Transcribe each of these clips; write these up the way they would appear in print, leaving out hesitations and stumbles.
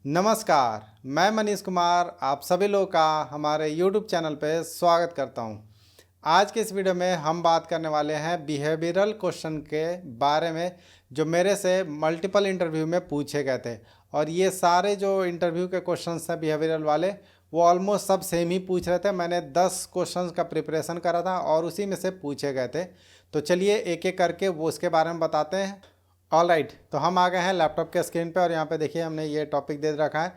नमस्कार, मैं मनीष कुमार आप सभी लोग का हमारे YouTube चैनल पे स्वागत करता हूँ। आज के इस वीडियो में हम बात करने वाले हैं बिहेवियरल क्वेश्चन के बारे में जो मेरे से मल्टीपल इंटरव्यू में पूछे गए थे। और ये सारे जो इंटरव्यू के क्वेश्चंस हैं बिहेवियरल वाले वो ऑलमोस्ट सब सेम ही पूछ रहे थे। मैंने 10 क्वेश्चंस का प्रिपरेशन करा था और उसी में से पूछे गए थे। तो चलिए एक एक करके वो उसके बारे में बताते हैं। ऑल राइट, तो हम आ गए हैं लैपटॉप के स्क्रीन पे और यहाँ पे देखिए हमने ये टॉपिक दे रखा है।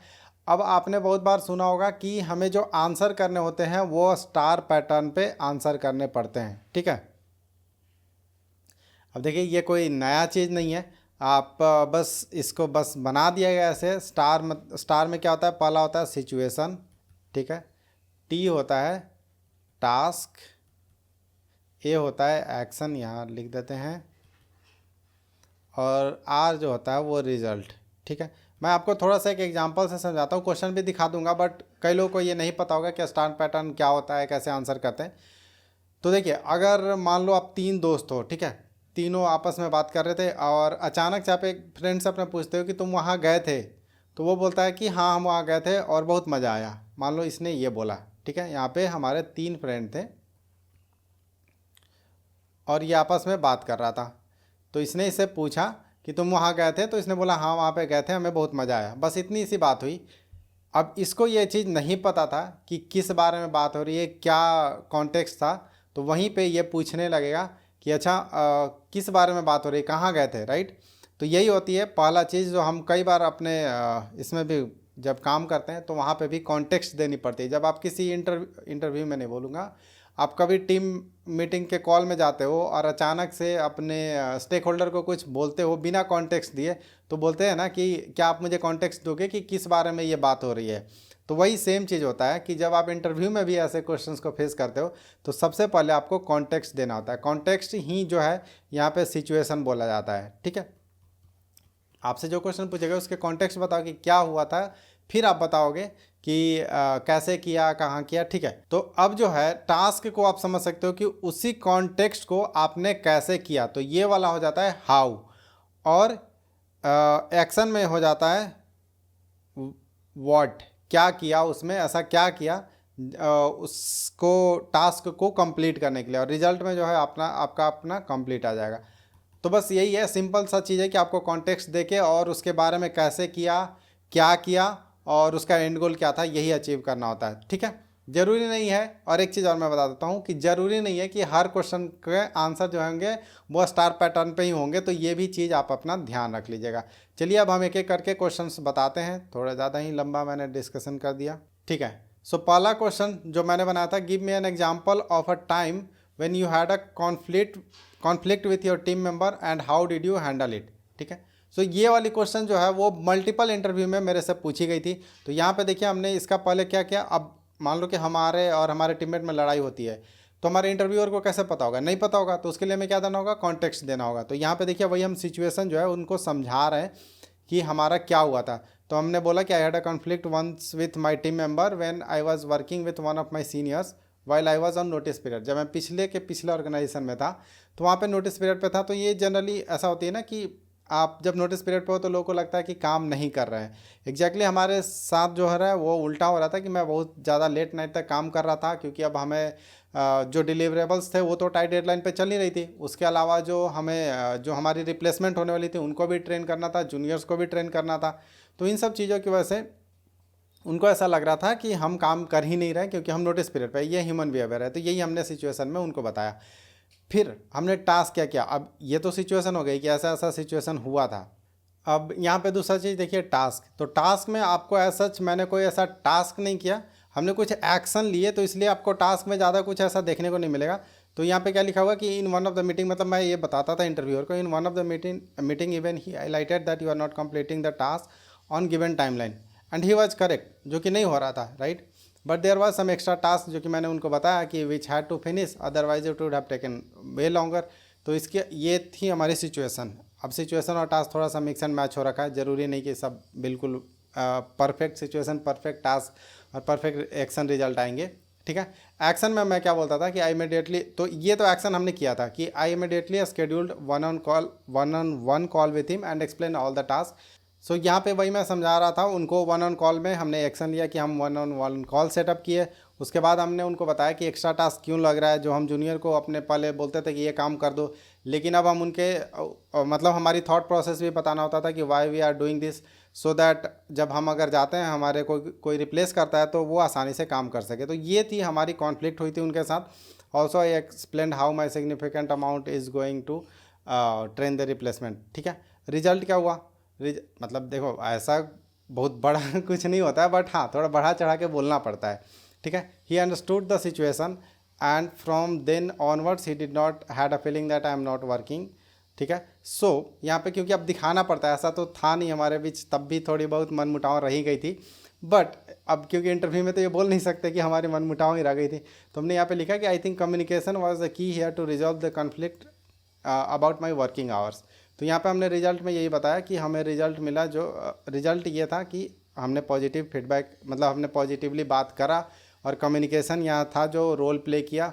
अब आपने बहुत बार सुना होगा कि हमें जो आंसर करने होते हैं वो स्टार पैटर्न पे आंसर करने पड़ते हैं, ठीक है। अब देखिए ये कोई नया चीज़ नहीं है, आप बस इसको बस बना दिया गया ऐसे। स्टार में क्या होता है, पहला होता है सिचुएशन, ठीक है। टी होता है टास्क, ए होता है एक्शन, यहाँ लिख देते हैं, और आर जो होता है वो रिजल्ट, ठीक है। मैं आपको थोड़ा सा एक एग्जांपल से समझाता हूँ, क्वेश्चन भी दिखा दूंगा, बट कई लोगों को ये नहीं पता होगा कि स्टार पैटर्न क्या होता है, कैसे आंसर करते हैं। तो देखिए अगर मान लो आप 3 दोस्त हो, ठीक है, तीनों आपस में बात कर रहे थे और अचानक से आप एक फ्रेंड से अपने पूछते हो कि तुम वहाँ गए थे, तो वो बोलता है कि हाँ हम वहाँ गए थे और बहुत मज़ा आया। मान लो इसने ये बोला, ठीक है। यहाँ पे हमारे 3 फ्रेंड थे और ये आपस में बात कर रहा था। तो इसने इससे पूछा कि तुम वहाँ गए थे, तो इसने बोला हाँ वहाँ पे गए थे, हमें बहुत मज़ा आया। बस इतनी सी बात हुई। अब इसको ये चीज़ नहीं पता था कि किस बारे में बात हो रही है, क्या कॉन्टेक्स्ट था। तो वहीं पे ये पूछने लगेगा कि अच्छा किस बारे में बात हो रही है, कहाँ गए थे, राइट। तो यही होती है पहला चीज़ जो हम कई बार अपने इसमें भी जब काम करते हैं तो वहाँ पे भी कॉन्टेक्स्ट देनी पड़ती है। जब आप किसी इंटरव्यू में नहीं बोलूँगा, आप कभी टीम मीटिंग के कॉल में जाते हो और अचानक से अपने स्टेक होल्डर को कुछ बोलते हो बिना कॉन्टेक्स्ट दिए, तो बोलते हैं ना कि क्या आप मुझे कॉन्टेक्स्ट दोगे कि किस बारे में ये बात हो रही है। तो वही सेम चीज़ होता है कि जब आप इंटरव्यू में भी ऐसे क्वेश्चंस को फेस करते हो तो सबसे पहले आपको कॉन्टेक्स्ट देना होता है। कॉन्टेक्स्ट ही जो है यहाँ पे सिचुएशन बोला जाता है, ठीक है। आपसे जो क्वेश्चन पूछेगा उसके कॉन्टेक्स्ट बताओ कि क्या हुआ था, फिर आप बताओगे कि कैसे किया, कहाँ किया, ठीक है। तो अब जो है टास्क को आप समझ सकते हो कि उसी कॉन्टेक्स्ट को आपने कैसे किया, तो ये वाला हो जाता है हाउ। और एक्शन में हो जाता है व्हाट, क्या किया उसमें, ऐसा क्या किया उसको टास्क को कंप्लीट करने के लिए। और रिजल्ट में जो है आपका अपना कंप्लीट आ जाएगा। तो बस यही है, सिंपल सा चीज़ है कि आपको कॉन्टेक्स्ट देके और उसके बारे में कैसे किया, क्या किया और उसका एंड गोल क्या था, यही अचीव करना होता है, ठीक है। ज़रूरी नहीं है, और एक चीज़ और मैं बता देता हूँ कि ज़रूरी नहीं है कि हर क्वेश्चन के आंसर जो होंगे वो स्टार पैटर्न पे ही होंगे। तो ये भी चीज़ आप अपना ध्यान रख लीजिएगा। चलिए अब हम एक एक करके क्वेश्चंस बताते हैं। थोड़ा ज़्यादा ही लंबा मैंने डिस्कशन कर दिया, ठीक है। सो पहला क्वेश्चन जो मैंने बनाया था, give me an example of a time when you had a conflict with your team member and how did you handle it, ठीक है। सो ये वाली क्वेश्चन जो है वो मल्टीपल इंटरव्यू में मेरे से पूछी गई थी। तो यहाँ पे देखिए हमने इसका पहले क्या किया। अब मान लो कि हमारे और हमारे टीममेट में लड़ाई होती है, तो हमारे इंटरव्यूअर को कैसे पता होगा, नहीं पता होगा। तो उसके लिए हमें क्या देना होगा, कॉन्टेक्स्ट देना होगा। तो यहाँ पे देखिए वही हम सिचुएशन जो है उनको समझा रहे हैं कि हमारा क्या हुआ था। तो हमने बोला कि I had a conflict once with my team member when I was working with one of my seniors while I was on notice period. जब मैं पिछले ऑर्गेनाइजेशन में था तो वहाँ पे नोटिस पीरियड पे था। तो ये जनरली ऐसा होती है ना कि आप जब नोटिस पीरियड पे हो तो लोगों को लगता है कि काम नहीं कर रहे हैं। एग्जैक्टली हमारे साथ जो है वो उल्टा हो रहा था कि मैं बहुत ज़्यादा लेट नाइट तक काम कर रहा था, क्योंकि अब हमें जो डिलीवरेबल्स थे वो तो टाइट डेडलाइन पे चल नहीं रही थी। उसके अलावा जो हमें जो हमारी रिप्लेसमेंट होने वाली थी उनको भी ट्रेन करना था, जूनियर्स को भी ट्रेन करना था। तो इन सब चीज़ों की वजह से उनको ऐसा लग रहा था कि हम काम कर ही नहीं रहे क्योंकि हम नोटिस पीरियड पे, ये ह्यूमन बिहेवियर है। तो यही हमने सिचुएशन में उनको बताया। फिर हमने टास्क क्या किया। अब ये तो सिचुएशन हो गई कि ऐसा ऐसा सिचुएशन हुआ था। अब यहाँ पे दूसरा चीज़ देखिए टास्क। तो टास्क में आपको ऐसा मैंने कोई ऐसा टास्क नहीं किया, हमने कुछ एक्शन लिए, तो इसलिए आपको टास्क में ज़्यादा कुछ ऐसा देखने को नहीं मिलेगा। तो यहाँ पे क्या लिखा हुआ कि in one of the meeting, मतलब मैं ये बताता था इंटरव्यूअर को, in one of the meeting even he highlighted that you are not completing the task on given timeline and he was correct, जो कि नहीं हो रहा था, right. But there was some extra task जो कि मैंने उनको बताया कि which had to finish otherwise it would have taken way longer. तो इसके ये थी हमारी सिचुएशन। अब सिचुएशन और टास्क थोड़ा सा मिक्स एंड मैच हो रखा है, ज़रूरी नहीं कि सब बिल्कुल परफेक्ट सिचुएशन, परफेक्ट टास्क और परफेक्ट एक्शन रिजल्ट आएंगे, ठीक है। एक्शन में मैं क्या बोलता था कि आई इमीडिएटली, तो ये तो एक्शन हमने किया था कि I immediately scheduled one on one call with him and explain all the task so यहाँ पे वही मैं समझा रहा था उनको, वन ऑन कॉल में हमने एक्शन लिया कि हम one on one call setup किए। उसके बाद हमने उनको बताया कि एक्स्ट्रा टास्क क्यों लग रहा है, जो हम जूनियर को अपने पहले बोलते थे कि ये काम कर दो, लेकिन अब हम उनके मतलब हमारी थॉट प्रोसेस भी बताना होता था कि why we are doing this, so that जब हम अगर जाते हैं हमारे कोई रिप्लेस करता है तो वो आसानी से काम कर सके। तो ये थी हमारी कॉन्फ्लिक्ट हुई थी उनके साथ। Also I explain how my significant amount is going to train the replacement. ठीक है, रिजल्ट क्या हुआ? मतलब देखो ऐसा बहुत बड़ा कुछ नहीं होता है, बट हाँ थोड़ा बढ़ा चढ़ा के बोलना पड़ता है। ठीक है, he understood the situation and from then onwards he did not had a feeling that I am not working. ठीक है, सो यहाँ पे क्योंकि अब दिखाना पड़ता है, ऐसा तो था नहीं हमारे बीच, तब भी थोड़ी बहुत मनमुटाव रही गई थी, बट अब क्योंकि इंटरव्यू में तो ये बोल नहीं सकते कि हमारी मनमुटाव ही रह गई थी, तो हमने यहाँ पे लिखा कि I think communication was the key here to resolve the conflict about my working hours. तो यहाँ पे हमने रिजल्ट में यही बताया कि हमें रिजल्ट मिला, जो रिजल्ट ये था कि हमने पॉजिटिव फीडबैक, मतलब हमने पॉजिटिवली बात करा, और कम्युनिकेशन यहाँ था जो रोल प्ले किया।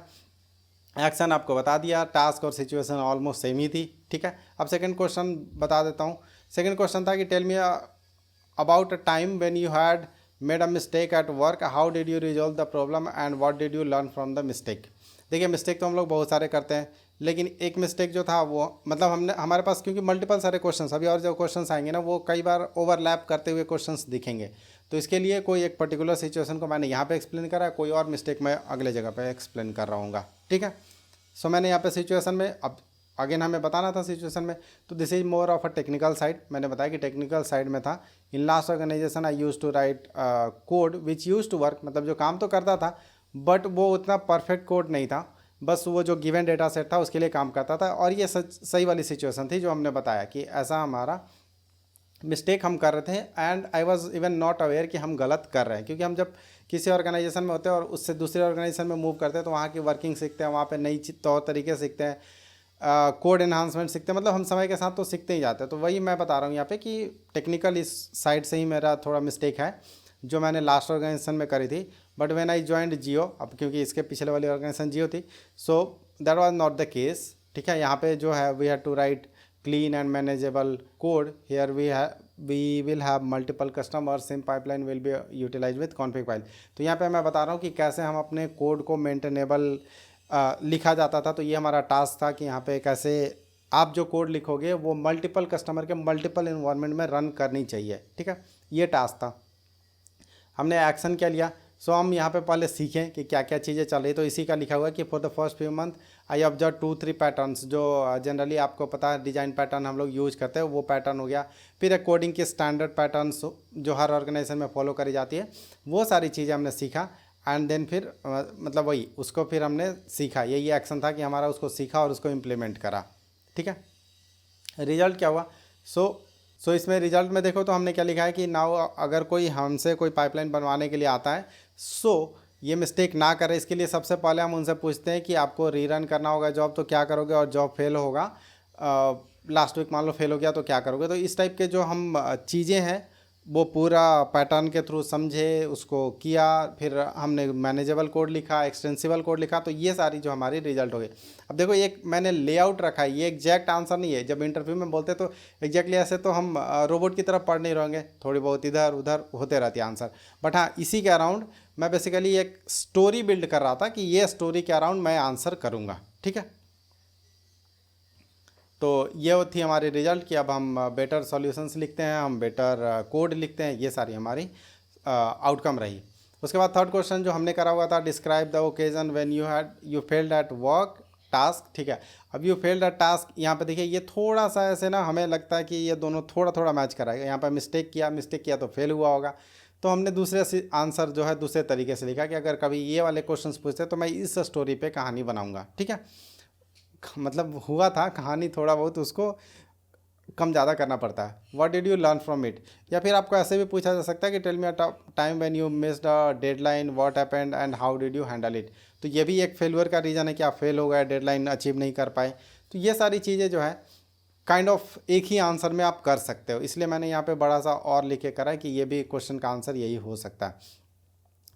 एक्शन आपको बता दिया, टास्क और सिचुएशन ऑलमोस्ट सेम ही थी। ठीक है, अब सेकंड क्वेश्चन बता देता हूँ। सेकंड क्वेश्चन था कि tell me about a time when you had made a mistake at work, how did you resolve the problem and what did you learn from the mistake. देखिए mistake तो हम लोग बहुत सारे करते हैं, लेकिन एक मिस्टेक जो था वो, मतलब हमने, हमारे पास क्योंकि मल्टीपल सारे क्वेश्चंस, अभी और जो क्वेश्चंस आएंगे ना वो कई बार ओवरलैप करते हुए क्वेश्चंस दिखेंगे, तो इसके लिए कोई एक पर्टिकुलर सिचुएशन को मैंने यहाँ पे एक्सप्लेन करा, कोई और मिस्टेक मैं अगले जगह पे एक्सप्लेन कर रहा हूँगा। ठीक है, सो मैंने यहाँ पे सिचुएशन में, अब अगेन हमें बताना था सिचुएशन में, तो this is more of a technical side. मैंने बताया कि टेक्निकल साइड में था। In last organization I use to write code which use to work, मतलब जो काम तो करता था बट वो उतना परफेक्ट कोड नहीं था, बस वो जो गिवन डेटा सेट था उसके लिए काम करता था। और ये सही वाली सिचुएशन थी जो हमने बताया कि ऐसा हमारा मिस्टेक हम कर रहे थे, and I was even not aware कि हम गलत कर रहे हैं, क्योंकि हम जब किसी ऑर्गेनाइजेशन में होते हैं और उससे दूसरे ऑर्गेनाइजेशन में मूव करते हैं तो वहाँ की वर्किंग सीखते हैं, वहाँ पे नई तौर तरीके सीखते हैं, कोड एनहांसमेंट सीखते हैं, मतलब हम समय के साथ तो सीखते ही जाते हैं। तो वही मैं बता रहा हूँ यहाँ पे कि टेक्निकल इस साइड से ही मेरा थोड़ा मिस्टेक है जो मैंने लास्ट ऑर्गेनाइजेशन में करी थी। But when I joined Jio, अब क्योंकि इसके पिछले वाली ऑर्गेनाइजेशन जियो थी, so that was not the case. ठीक है, यहाँ पे जो है we have to write clean and manageable code. Here we will have multiple customers, same pipeline will be utilized with config file. तो यहाँ पे मैं बता रहा हूँ कि कैसे हम अपने कोड को मेंटेनेबल लिखा जाता था। तो ये हमारा टास्क था कि यहाँ पे कैसे आप जो कोड लिखोगे वो मल्टीपल कस्टमर के मल्टीपल इन्वायरमेंट में रन करनी चाहिए। ठीक है, ये टास्क था। हमने एक्शन क्या लिया, सो हम यहाँ पे पहले सीखें कि क्या क्या चीज़ें चल रही। तो इसी का लिखा हुआ है कि for the first few month I observe 2-3 patterns, जो जनरली आपको पता है डिज़ाइन पैटर्न हम लोग यूज करते हैं, वो पैटर्न हो गया। फिर एक कोडिंग के स्टैंडर्ड पैटर्न्स जो हर ऑर्गेनाइजेशन में फॉलो करी जाती है, वो सारी चीज़ें हमने सीखा। एंड देन फिर मतलब वही उसको फिर हमने सीखा, यही एक्शन था कि हमारा उसको सीखा और उसको इम्प्लीमेंट करा। ठीक है, रिजल्ट क्या हुआ, सो इसमें रिजल्ट में देखो तो हमने क्या लिखा है कि नाउ अगर कोई हमसे कोई पाइपलाइन बनवाने के लिए आता है, सो ये मिस्टेक ना करे, इसके लिए सबसे पहले हम उनसे पूछते हैं कि आपको रीरन करना होगा जॉब, तो क्या करोगे, और जॉब फेल होगा, लास्ट वीक मान लो फेल हो गया तो क्या करोगे। तो इस टाइप के जो हम चीज़ें हैं वो पूरा पैटर्न के थ्रू समझे, उसको किया, फिर हमने मैनेजेबल कोड लिखा, एक्सटेंसिबल कोड लिखा। तो ये सारी जो हमारी रिजल्ट हो गई। अब देखो एक मैंने लेआउट रखा है, ये एग्जैक्ट आंसर नहीं है। जब इंटरव्यू में बोलते तो एग्जैक्टली ऐसे तो हम रोबोट की तरफ पढ़ नहीं रहेंगे, थोड़ी बहुत इधर उधर होते रहती है आंसर, बट हाँ इसी के अराउंड मैं बेसिकली एक स्टोरी बिल्ड कर रहा था कि ये स्टोरी के अराउंड मैं आंसर करूँगा। ठीक है, तो ये थी हमारी रिजल्ट कि अब हम बेटर सॉल्यूशंस लिखते हैं, हम बेटर कोड लिखते हैं, ये सारी हमारी आउटकम रही। उसके बाद थर्ड क्वेश्चन जो हमने करा हुआ था, describe the occasion when you failed at work task. ठीक है, अब यू फेल्ड एट टास्क, यहाँ पे देखिए ये थोड़ा सा ऐसे ना हमें लगता है कि ये दोनों थोड़ा थोड़ा मैच कराएगा। यहाँ पर मिस्टेक किया तो फेल हुआ होगा, तो हमने दूसरे आंसर जो है दूसरे तरीके से लिखा कि अगर कभी ये वाले क्वेश्चन पूछते तो मैं इस स्टोरी पे कहानी बनाऊँगा। ठीक है, मतलब हुआ था कहानी, थोड़ा बहुत उसको कम ज़्यादा करना पड़ता है। What did you learn from it, या फिर आपको ऐसे भी पूछा जा सकता है कि tell me a time when you missed a deadline, what happened and how did you handle it. तो ये भी एक फेलियर का रीज़न है कि आप फेल हो गए, डेडलाइन अचीव नहीं कर पाए। तो ये सारी चीज़ें जो है काइंड ऑफ एक ही आंसर में आप कर सकते हो, इसलिए मैंने यहाँ पे बड़ा सा और लिखे करा है कि ये भी क्वेश्चन का आंसर यही हो सकता है।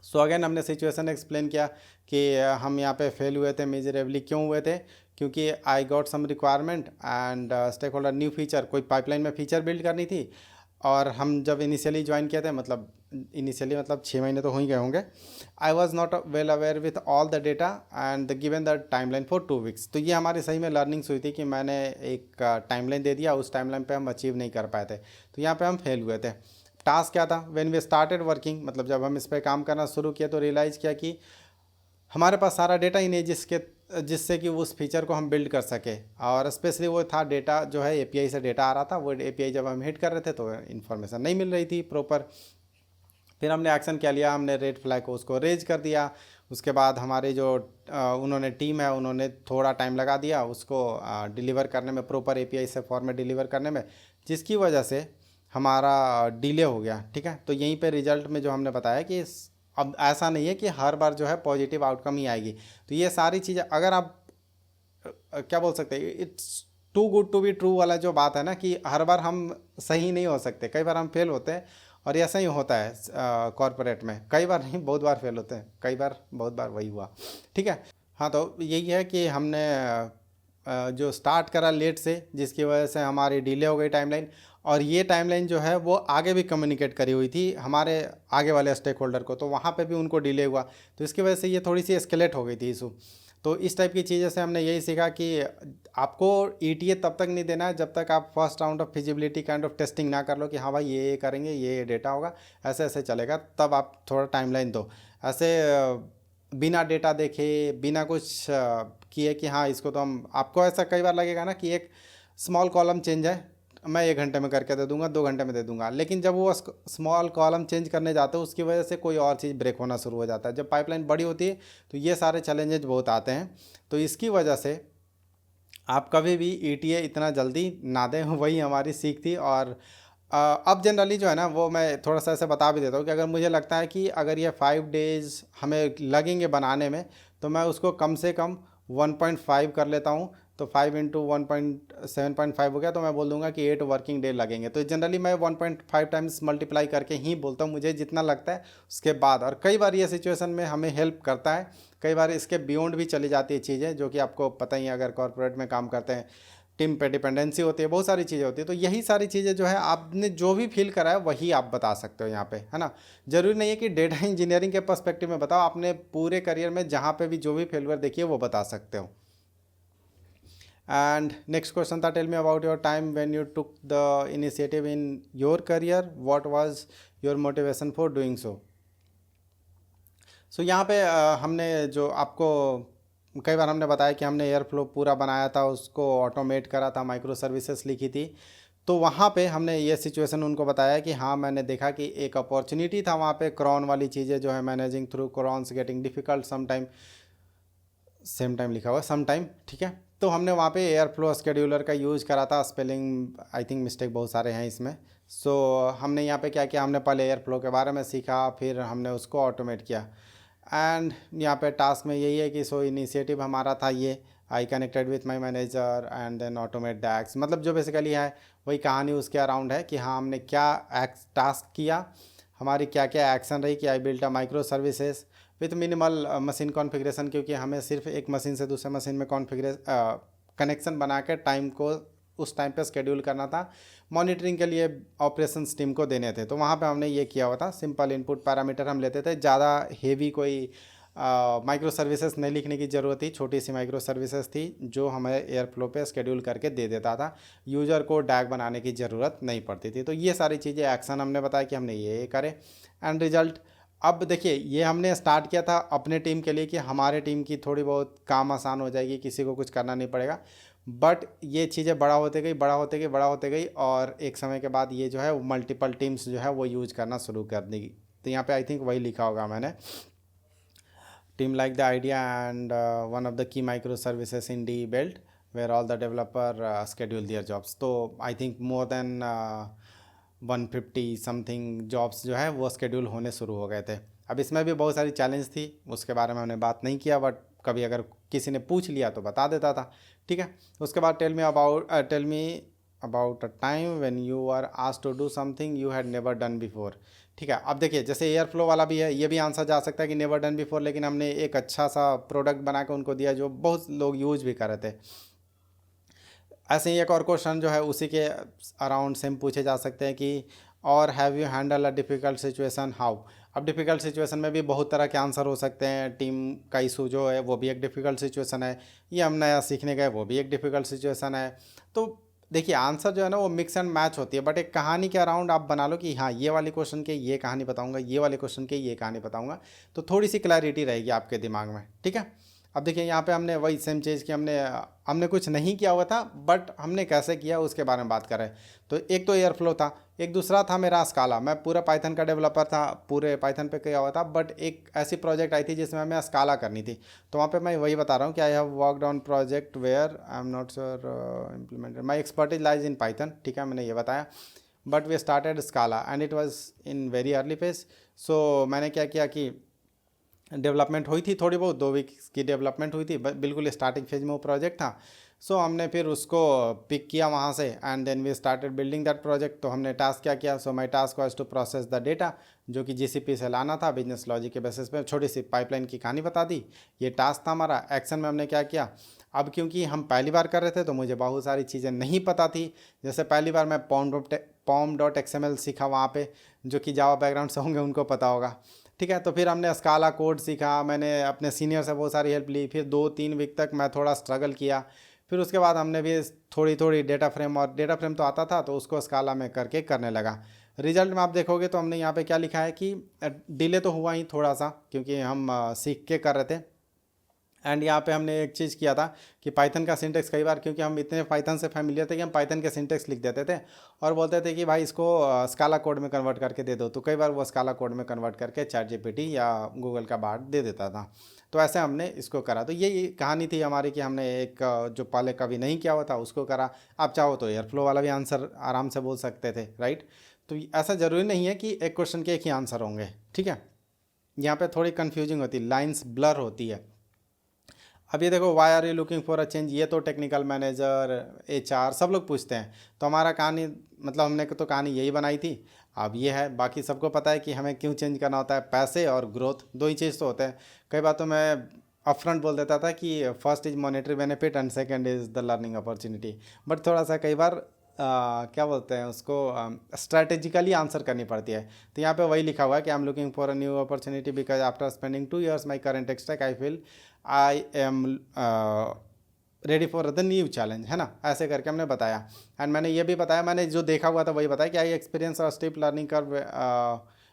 सो अगेन हमने सिचुएशन एक्सप्लेन किया कि हम यहाँ पे फेल हुए थे, मेजरेबली क्यों हुए थे, क्योंकि I got some requirement and stakeholder new feature, कोई पाइपलाइन में फीचर बिल्ड करनी थी, और हम जब इनिशियली ज्वाइन किए थे, मतलब इनिशियली मतलब 6 महीने तो हो ही गए होंगे, I was not well aware with all the data and given the timeline for 2 weeks. तो ये हमारी सही में लर्निंग्स हुई थी कि मैंने एक टाइमलाइन दे दिया, उस टाइमलाइन पे हम अचीव नहीं कर पाए थे, तो यहाँ पे हम फेल हुए थे। टास्क क्या था, व्हेन वी स्टार्टेड वर्किंग, मतलब जब हम इस पर काम करना शुरू किया तो रियलाइज़ किया कि हमारे पास सारा डेटा ही नहीं जिससे कि उस फीचर को हम बिल्ड कर सके। और स्पेशली वो था डेटा जो है एपीआई से डेटा आ रहा था, वो एपीआई जब हम हिट कर रहे थे तो इन्फॉर्मेशन नहीं मिल रही थी प्रॉपर। फिर हमने एक्शन क्या लिया, हमने रेड फ्लैग को उसको रेज कर दिया। उसके बाद हमारे जो उन्होंने टीम है उन्होंने थोड़ा टाइम लगा दिया उसको डिलीवर करने में, प्रॉपर एपीआई से फॉर्मेट डिलीवर करने में, जिसकी वजह से हमारा डिले हो गया। ठीक है, तो यहीं पे रिजल्ट में जो हमने बताया कि अब ऐसा नहीं है कि हर बार जो है पॉजिटिव आउटकम ही आएगी। तो ये सारी चीज़ें अगर आप क्या बोल सकते हैं, it's too good to be true वाला जो बात है ना, कि हर बार हम सही नहीं हो सकते, कई बार हम फेल होते हैं। और ऐसा ही होता है कॉरपोरेट में, कई बार नहीं बहुत बार फेल होते हैं, कई बार बहुत बार वही हुआ। ठीक है, हाँ, तो यही है कि हमने जो स्टार्ट करा लेट से, जिसकी वजह से हमारी डिले हो गई टाइमलाइन। और ये टाइमलाइन जो है वो आगे भी कम्युनिकेट करी हुई थी हमारे आगे वाले स्टेक होल्डर को, तो वहाँ पे भी उनको डिले हुआ, तो इसकी वजह से ये थोड़ी सी एस्केलेट हो गई थी इशू। तो इस टाइप की चीज़ें से हमने यही सीखा कि आपको ईटीए तब तक नहीं देना है जब तक आप first round of feasibility kind of testing ना कर लो कि हाँ भाई ये करेंगे, ये डेटा होगा, ऐसे ऐसे चलेगा, तब आप थोड़ा टाइमलाइन दो। ऐसे बिना डेटा देखे, बिना कुछ किए कि हाँ इसको तो हम, आपको ऐसा कई बार लगेगा ना कि एक स्मॉल कॉलम चेंज है, मैं 1 घंटे में करके दे दूंगा, 2 घंटे में दे दूंगा, लेकिन जब वो स्मॉल कॉलम चेंज करने जाते हो उसकी वजह से कोई और चीज़ ब्रेक होना शुरू हो जाता है। जब पाइपलाइन बड़ी होती है तो ये सारे चैलेंजेस बहुत आते हैं। तो इसकी वजह से आप कभी भी ईटीए इतना जल्दी ना दें, वही हमारी सीख थी। और अब जनरली जो है ना, वो मैं थोड़ा सा ऐसे बता भी देता हूँ कि अगर मुझे लगता है कि अगर ये 5 डेज़ हमें लगेंगे बनाने में, तो मैं उसको कम से कम 1.5 कर लेता हूँ। तो 5 इंटू 1.7.5 हो गया, तो मैं बोल दूंगा कि 8 वर्किंग डे लगेंगे। तो जनरली मैं 1.5 टाइम्स मल्टीप्लाई करके ही बोलता हूँ मुझे जितना लगता है उसके बाद। और कई बार ये सिचुएशन में हमें हेल्प करता है, कई बार इसके बियॉन्ड भी चली जाती है चीज़ें, जो कि आपको पता ही है अगर कॉर्पोरेट में काम करते हैं, टीम पे डिपेंडेंसी होती है, बहुत सारी चीज़ें होती है। तो यही सारी चीज़ें जो है आपने जो भी फील करा है वही आप बता सकते हो यहाँ पे, है ना। ज़रूरी नहीं है कि डेटा इंजीनियरिंग के पर्सपेक्टिव में बताओ, आपने पूरे करियर में जहाँ पे भी जो भी फेलियर देखिए वो बता सकते हो। एंड नेक्स्ट क्वेश्चन था, tell me about your time when you took the initiative in your career, what was your motivation for doing so. So यहाँ पे हमने जो आपको कई बार हमने बताया कि हमने एयर फ्लो पूरा बनाया था, उसको ऑटोमेट करा था, माइक्रो सर्विसेज लिखी थी। तो वहाँ पे हमने ये सिचुएशन उनको बताया कि हाँ मैंने देखा कि एक अपॉर्चुनिटी था वहाँ पे, क्रॉन वाली चीज़ें जो है managing through crons getting difficult some time, same time लिखा हुआ सम टाइम, ठीक है। तो हमने वहाँ पे एयर फ्लो स्केड्यूलर का यूज़ करा था। स्पेलिंग आई थिंक मिस्टेक बहुत सारे हैं इसमें। सो हमने यहाँ पे क्या किया, हमने पहले एयर फ्लो के बारे में सीखा, फिर हमने उसको ऑटोमेट किया। एंड यहाँ पे टास्क में यही है कि सो इनिशिएटिव हमारा था ये, I connected with my manager and then automate the X, मतलब जो बेसिकली है वही कहानी उसके अराउंड है कि हाँ हमने क्या टास्क किया, हमारी क्या क्या एक्शन रही, कि I built a micro services with minimal machine configuration, क्योंकि हमें सिर्फ एक मशीन से दूसरे मशीन में कनेक्शन बना के टाइम को उस टाइम पे स्केड्यूल करना था, मॉनिटरिंग के लिए ऑपरेशंस टीम को देने थे। तो वहाँ पे हमने ये किया हुआ था, सिंपल इनपुट पैरामीटर हम लेते थे, ज़्यादा हेवी कोई माइक्रो सर्विसेज नहीं लिखने की ज़रूरत थी, छोटी सी माइक्रो सर्विसेज थी जो हमें एयर फ्लो पे स्केड्यूल करके दे देता था, यूज़र को डैग बनाने की ज़रूरत नहीं पड़ती थी। तो ये सारी चीज़ें एक्शन हमने बताया कि हमने ये करे। एंड रिजल्ट, अब देखिए ये हमने स्टार्ट किया था अपने टीम के लिए कि हमारे टीम की थोड़ी बहुत काम आसान हो जाएगी, किसी को कुछ करना नहीं पड़ेगा। बट ये चीज़ें बड़ा होते गई, बड़ा होते गई, बड़ा होते गई, और एक समय के बाद ये जो है मल्टीपल टीम्स जो है वो यूज करना शुरू कर देगी। तो यहाँ पे आई थिंक वही लिखा होगा मैंने, team like the idea and one of the key micro services in the belt where all the developer schedule their jobs. तो I think more than 150 something jobs जो है वो स्केड्यूल होने शुरू हो गए थे। अब इसमें भी बहुत सारी चैलेंज थी, उसके बारे में हमने बात नहीं किया, बट कभी अगर किसी ने पूछ लिया तो बता देता था, ठीक है। उसके बाद tell me about a time when you are asked to do something you had never done before. ठीक है, अब देखिए जैसे एयर फ्लो वाला भी है, ये भी आंसर जा सकता है कि नेवर डन बिफोर, लेकिन हमने एक अच्छा सा प्रोडक्ट बना के उनको दिया जो बहुत लोग यूज भी कर रहे थे। ऐसे ही एक और क्वेश्चन जो है उसी के अराउंड सेम पूछे जा सकते हैं कि और have you handle a difficult situation how. अब डिफ़िकल्ट सिचुएशन में भी बहुत तरह के आंसर हो सकते हैं। टीम का इशू जो है वो भी एक डिफ़िकल्ट सिचुएशन है, ये हम नया सीखने गए वो भी एक डिफ़िकल्ट सिचुएशन है। तो देखिए आंसर जो है ना वो मिक्स एंड मैच होती है, बट एक कहानी के अराउंड आप बना लो कि हाँ ये वाले क्वेश्चन के ये कहानी बताऊंगा, ये वाले क्वेश्चन के ये कहानी बताऊंगा, तो थोड़ी सी क्लैरिटी रहेगी आपके दिमाग में। ठीक है, अब देखिए यहाँ पे हमने वही सेम चीज़ कि हमने कुछ नहीं किया हुआ था, बट हमने कैसे किया उसके बारे में बात कर रहे हैं। तो एक तो एयर फ्लो था, एक दूसरा था मेरा स्काला। मैं पूरा पाइथन का डेवलपर था, पूरे पाइथन पे किया हुआ था, बट एक ऐसी प्रोजेक्ट आई थी जिसमें हमें स्काला करनी थी। तो वहाँ पे मैं वही बता रहा हूँ कि I have worked on project where I am not sure implemented my expertise lies in Python. ठीक है, मैंने ये बताया, but we started Scala and it was in very early phase. So मैंने क्या किया कि डेवलपमेंट हुई थी थोड़ी बहुत, 2 वीक्स की डेवलपमेंट हुई थी, बिल्कुल स्टार्टिंग फेज में वो प्रोजेक्ट था। सो हमने फिर उसको पिक किया वहाँ से and then we started building that project. तो हमने टास्क क्या किया, so my task was to process the data, जो कि जीसीपी से लाना था बिजनेस लॉजिक के बेसिस पे। छोटी सी पाइपलाइन की कहानी बता दी, ये टास्क था हमारा। एक्शन में हमने क्या किया, अब क्योंकि हम पहली बार कर रहे थे तो मुझे बहुत सारी चीज़ें नहीं पता थी। जैसे पहली बार मैं pom.xml सीखा वहाँ पे, जो कि जावा बैकग्राउंड से होंगे उनको पता होगा। ठीक है, तो फिर हमने स्काला कोड सीखा, मैंने अपने सीनियर से बहुत सारी हेल्प ली। फिर 2-3 वीक तक मैं थोड़ा स्ट्रगल किया। फिर उसके बाद हमने भी थोड़ी थोड़ी डेटा फ्रेम, और डेटा फ्रेम तो आता था तो उसको स्काला में करके करने लगा। रिजल्ट में आप देखोगे तो हमने यहाँ पे क्या लिखा है कि डिले तो हुआ ही थोड़ा सा, क्योंकि हम सीख के कर रहे थे। एंड यहाँ पे हमने एक चीज़ किया था कि पाइथन का सिंटेक्स, कई बार क्योंकि हम इतने पाइथन से फैमिलियर थे कि हम पाइथन के सिंटेक्स लिख देते थे और बोलते थे कि भाई इसको स्काला कोड में कन्वर्ट करके दे दो। तो कई बार वो स्काला कोड में कन्वर्ट करके चैट जीपीटी या गूगल का बार्ड दे देता था। तो ऐसे हमने इसको करा। तो ये कहानी थी हमारी कि हमने एक जो पहले कभी नहीं किया हुआ था उसको करा। आप चाहो तो एयरफ्लो वाला भी आंसर आराम से बोल सकते थे, राइट। तो ऐसा ज़रूरी नहीं है कि एक क्वेश्चन के एक ही आंसर होंगे। ठीक है, यहाँ पे थोड़ी कन्फ्यूजिंग होती है, लाइन्स ब्लर होती है। अब ये देखो, why are you looking for a change, ये तो टेक्निकल मैनेजर, एचआर सब लोग पूछते हैं। तो हमारा कहानी, मतलब हमने तो कहानी यही बनाई थी। अब ये है, बाकी सबको पता है कि हमें क्यों चेंज करना होता है। पैसे और ग्रोथ, दो ही चीज़ तो होते हैं। कई बार तो मैं अपफ्रंट बोल देता था कि first is monetary benefit and second is the learning opportunity. But थोड़ा सा कई बार क्या बोलते हैं उसको, स्ट्रैटेजिकली आंसर करनी पड़ती है। तो यहाँ पे वही लिखा हुआ है कि I am looking for a new opportunity because after spending 2 years my current tech I feel I am ready for the new challenge, है ना। ऐसे करके हमने बताया। एंड मैंने ये भी बताया, मैंने जो देखा हुआ था वही बताया कि आई एक्सपीरियंस और steep learning curve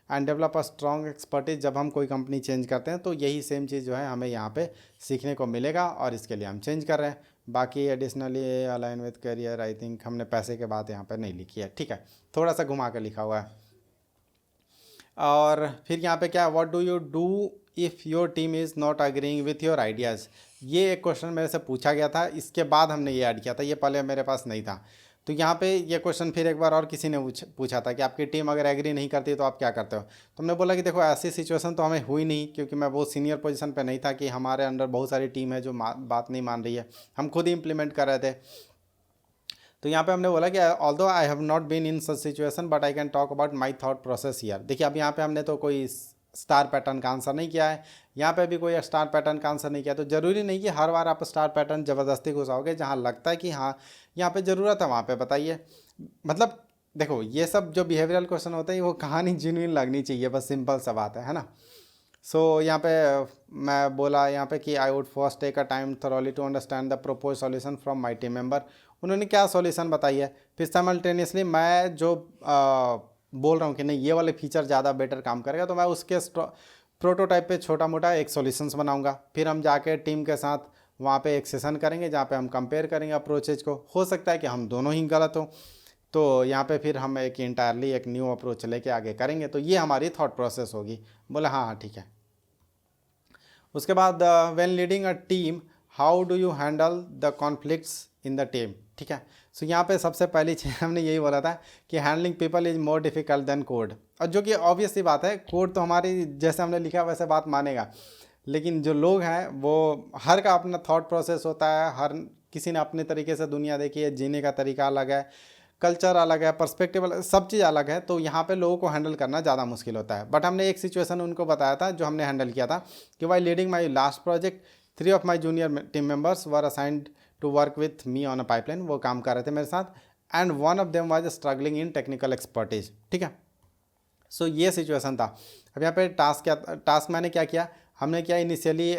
and develop a strong expertise. जब हम कोई कंपनी चेंज करते हैं तो यही सेम चीज़ जो है हमें यहाँ पे सीखने को मिलेगा, और इसके लिए हम चेंज कर रहे हैं। बाकी additionally align with career, I think हमने पैसे के बात यहाँ पे नहीं लिखी है। ठीक है, थोड़ा सा घुमा कर लिखा हुआ है। और फिर यहाँ पे क्या, what do you do if your team is not agreeing with your ideas. ये एक क्वेश्चन मेरे से पूछा गया था, इसके बाद हमने ये ऐड किया था, ये पहले मेरे पास नहीं था। तो यहाँ पे ये क्वेश्चन फिर एक बार और किसी ने पूछा था कि आपकी टीम अगर एग्री नहीं करती तो आप क्या करते हो। तो हमने बोला कि देखो ऐसी सिचुएशन तो हमें हुई नहीं, क्योंकि मैं बहुत सीनियर पोजीशन पे नहीं था कि हमारे अंडर बहुत सारी टीम है जो बात नहीं मान रही है, हम खुद ही इंप्लीमेंट कर रहे थे। तो यहाँ पे हमने बोला कि although I have not been in such situation but I can talk about my thought process here. देखिए अब यहाँ पे हमने तो कोई स्टार पैटर्न का आंसर नहीं किया है, यहाँ पे भी कोई स्टार पैटर्न का आंसर नहीं किया। तो ज़रूरी नहीं कि हर बार आप स्टार पैटर्न ज़बरदस्ती घुसाओगे, जहाँ लगता है कि हाँ यहाँ पे ज़रूरत है वहाँ पे बताइए। मतलब देखो ये सब जो बिहेवियरल क्वेश्चन होते हैं वो कहानी जेन्युइन लगनी चाहिए, बस सिंपल सा बात है ना। सो यहाँ पे मैं बोला यहाँ पे कि I would first take a time thoroughly to understand the propose solution from my team member. उन्होंने क्या सॉल्यूशन बताई है, फिर साइमल्टेनियसली मैं जो बोल रहा हूँ कि नहीं ये वाले फीचर ज़्यादा बेटर काम करेगा, तो मैं उसके प्रोटोटाइप पे छोटा मोटा एक सॉल्यूशंस बनाऊंगा। फिर हम जाके टीम के साथ वहाँ पे एक सेशन करेंगे जहाँ पे हम कंपेयर करेंगे अप्रोचेज को। हो सकता है कि हम दोनों ही गलत हो, तो यहाँ पे फिर हम एक इंटायरली एक न्यू अप्रोच लेके आगे करेंगे। तो ये हमारी थॉट प्रोसेस होगी। बोले हाँ हाँ ठीक है। उसके बाद when leading a team how do you handle the conflicts in the team. ठीक है, सो यहाँ पे सबसे पहली चीज़ हमने यही बोला था कि handling people is more difficult than code. और जो कि ऑब्वियस सी बात है, कोड तो हमारी जैसे हमने लिखा वैसे बात मानेगा, लेकिन जो लोग हैं वो हर का अपना थॉट प्रोसेस होता है, हर किसी ने अपने तरीके से दुनिया देखी है, जीने का तरीका अलग है, कल्चर अलग है, पर्सपेक्टिव अलग, सब चीज़ अलग है। तो यहाँ पे लोगों को हैंडल करना ज़्यादा मुश्किल होता है। बट हमने एक सिचुएशन उनको बताया था जो हमने हैंडल किया था कि while leading my last project 3 of my junior team members were assigned to work with me on a pipeline. वो काम कर रहे थे मेरे साथ and one of them was struggling in technical expertise. ठीक है, सो ये सिचुएशन था। अब यहाँ पे टास्क मैंने क्या किया, हमने क्या इनिशियली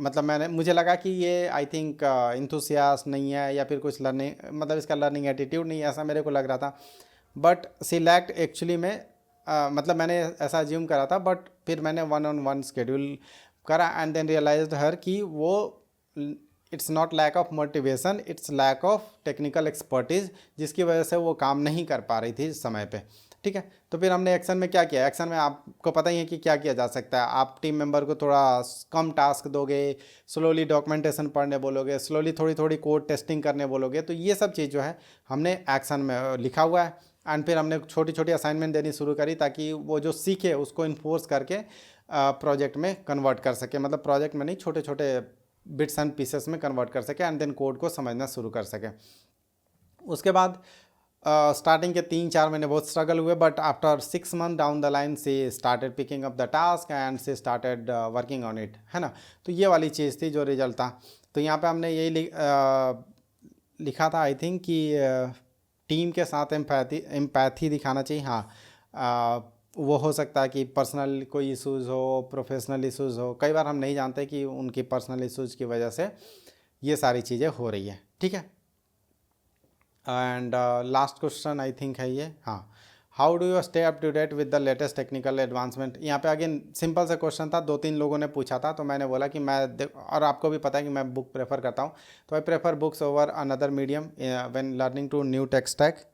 मतलब मुझे लगा कि ये आई थिंक इंथुसियास्ट नहीं है या फिर कुछ लर्निंग, मतलब इसका लर्निंग एटीट्यूड नहीं है, ऐसा मेरे को लग रहा था। बट सिलेक्ट एक्चुअली में मतलब मैंने ऐसा अज्यूम करा था, बट फिर मैंने 1-on-1 शेड्यूल करा एंड देन रियलाइज्ड हर कि वो it's not lack of motivation, it's lack of technical expertise, जिसकी वजह से वो काम नहीं कर पा रही थी समय पे। ठीक है, तो फिर हमने एक्शन में क्या किया, एक्शन में आपको पता ही है कि क्या किया जा सकता है। आप टीम मेंबर को थोड़ा कम टास्क दोगे, स्लोली डॉक्यूमेंटेशन पढ़ने बोलोगे, स्लोली थोड़ी थोड़ी कोड टेस्टिंग करने बोलोगे, तो ये सब चीज़ जो है हमने एक्शन में लिखा हुआ है। एंड फिर हमने छोटी छोटी असाइनमेंट देनी शुरू करी ताकि वो जो सीखे उसको इन्फोर्स करके प्रोजेक्ट में कन्वर्ट कर सके, मतलब प्रोजेक्ट में नहीं, छोटे छोटे बिट्स एंड पीसेस में कन्वर्ट कर सके एंड देन कोड को समझना शुरू कर सके। उसके बाद स्टार्टिंग के 3-4 महीने बहुत स्ट्रगल हुए, but after 6 month down the line she started picking up the task and she started working on it, है ना। तो ये वाली चीज़ थी जो रिजल्ट था। तो यहाँ पे हमने यही लिखा था आई थिंक कि टीम के साथ एम्पैथी दिखाना चाहिए। हाँ, वो हो सकता है कि पर्सनल कोई इश्यूज़ हो, प्रोफेशनल इश्यूज़ हो, कई बार हम नहीं जानते कि उनकी पर्सनल इश्यूज़ की वजह से ये सारी चीज़ें हो रही है। ठीक है, and last question I think है ये, हाँ, how do you stay up to date with the latest technical advancement. यहाँ पे अगेन सिंपल सा क्वेश्चन था, 2-3 लोगों ने पूछा था, तो मैंने बोला कि और आपको भी पता है कि मैं बुक प्रेफर करता हूँ, तो I prefer books over another medium when learning to new tech stack.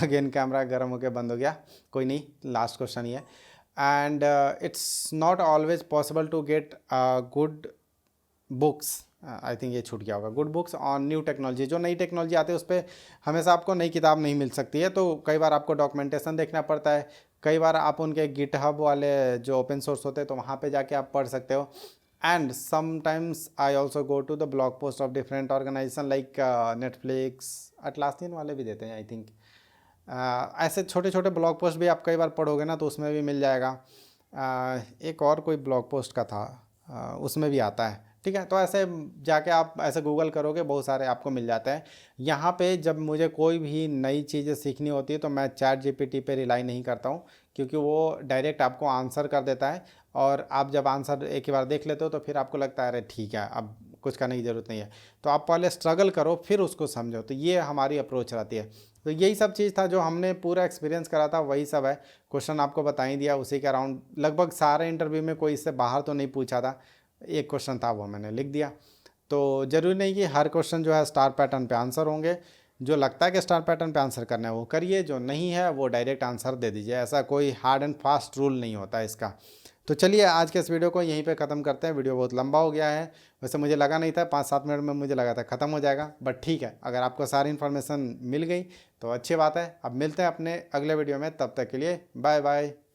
Again camera गर्म होकर बंद हो गया, कोई नहीं, लास्ट क्वेश्चन ये। And it's not always possible to get good books, I think ये छूट गया होगा, good books on new technology. जो नई टेक्नोलॉजी आती है उस पर हमेशा आपको नई किताब नहीं मिल सकती है, तो कई बार आपको डॉक्यूमेंटेशन देखना पड़ता है, कई बार आप उनके गिटहब वाले जो ओपन सोर्स होते हैं तो वहाँ पे जाके आप पढ़ सकते हो। And sometimes I also go to the blog post of different organization like Netflix, Atlassian वाले भी देते हैं आई थिंक। ऐसे छोटे छोटे ब्लॉग पोस्ट भी आप कई बार पढ़ोगे ना तो उसमें भी मिल जाएगा। एक और कोई ब्लॉग पोस्ट का था, उसमें भी आता है। ठीक है, तो ऐसे जाके आप ऐसे गूगल करोगे, बहुत सारे आपको मिल जाते हैं। यहाँ पे जब मुझे कोई भी नई चीज़ें सीखनी होती है तो मैं चैट जीपीटी पे रिलाई नहीं करता हूँ, क्योंकि वो डायरेक्ट आपको आंसर कर देता है, और आप जब आंसर एक ही बार देख लेते हो तो फिर आपको लगता है अरे ठीक है अब कुछ करने की ज़रूरत नहीं है। तो आप पहले स्ट्रगल करो फिर उसको समझो, तो ये हमारी अप्रोच रहती है। तो यही सब चीज़ था जो हमने पूरा एक्सपीरियंस करा था, वही सब है। क्वेश्चन आपको बता ही दिया, उसी के अराउंड लगभग सारे इंटरव्यू में कोई इससे बाहर तो नहीं पूछा था, एक क्वेश्चन था वो मैंने लिख दिया। तो ज़रूरी नहीं कि हर क्वेश्चन जो है स्टार पैटर्न पे आंसर होंगे, जो लगता है कि स्टार पैटर्न पे आंसर करना है वो करिए, जो नहीं है वो डायरेक्ट आंसर दे दीजिए, ऐसा कोई हार्ड एंड फास्ट रूल नहीं होता है इसका। तो चलिए आज के इस वीडियो को यहीं पे ख़त्म करते हैं, वीडियो बहुत लंबा हो गया है, वैसे मुझे लगा नहीं था 5-7 मिनट में, मुझे लगा था ख़त्म हो जाएगा, बट ठीक है, अगर आपको सारी इन्फॉर्मेशन मिल गई तो अच्छी बात है। अब मिलते हैं अपने अगले वीडियो में, तब तक के लिए बाय बाय।